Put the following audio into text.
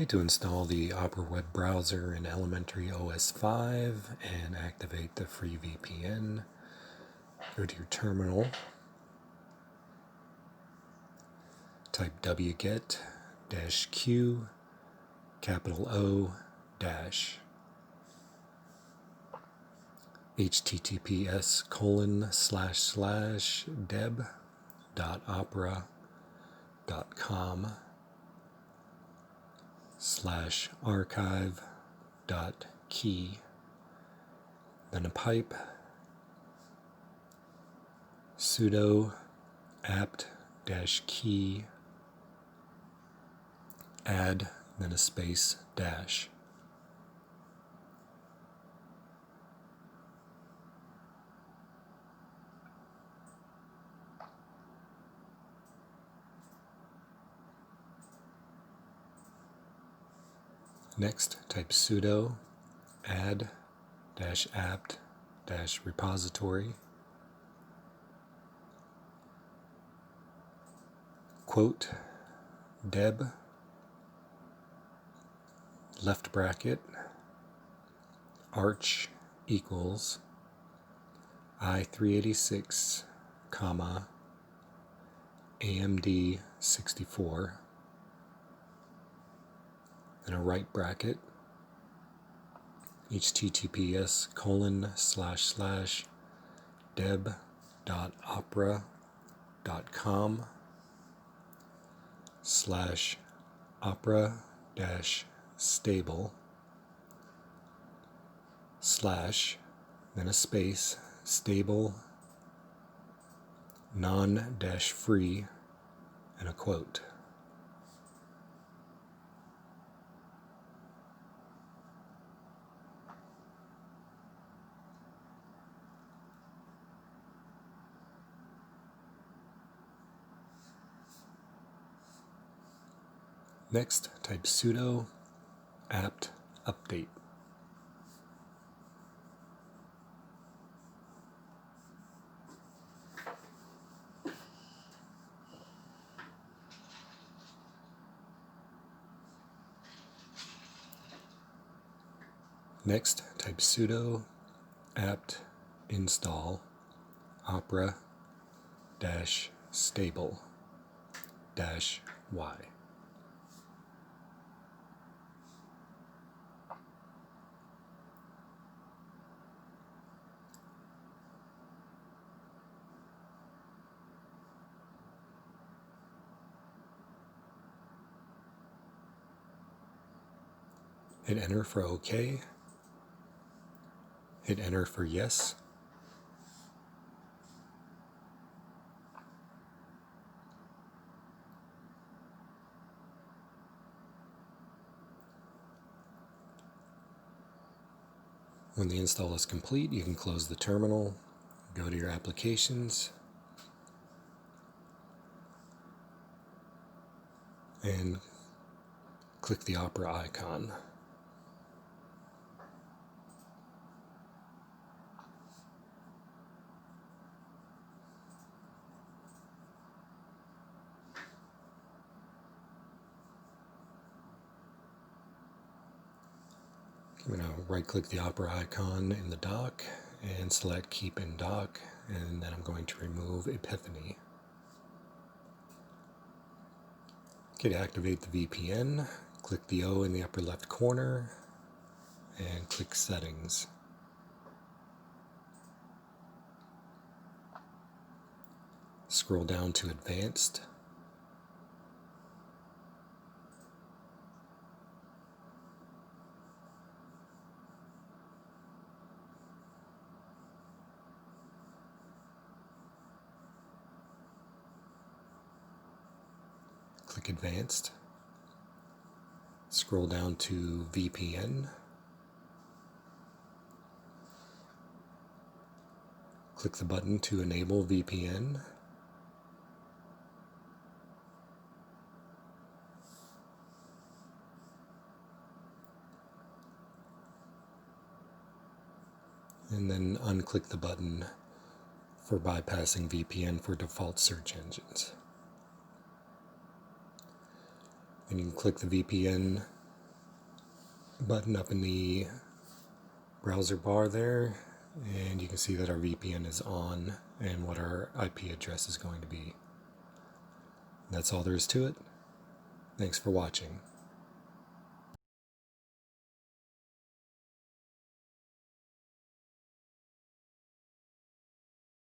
to install the Opera web browser in elementary OS 5 and activate the free VPN. Go to your terminal, type wget-q capital O dash https://deb.opera.com/archive.key, then a pipe, sudo apt-key add, then a space dash. Next, type sudo add-apt-repository quote deb left bracket arch equals i386, AMD 64, and a right bracket https://deb.opera.com/opera-stable/ then a space stable non-free and a quote. Next, type sudo apt update. Next, type sudo apt install opera-stable-y. Hit enter for OK. Hit enter for yes. When the install is complete, you can close the terminal, go to your applications, and click the Opera icon. I'm going to right-click the Opera icon in the dock and select Keep in Dock, and then I'm going to remove Epiphany. Okay, to activate the VPN, click the O in the upper left corner and click Settings. Scroll down to Advanced. Click Advanced. Scroll down to VPN. Click the button to enable VPN. And then unclick the button for bypassing VPN for default search engines. Then you can click the VPN button up in the browser bar there, and you can see that our VPN is on and what our IP address is going to be. That's all there is to it. Thanks for watching.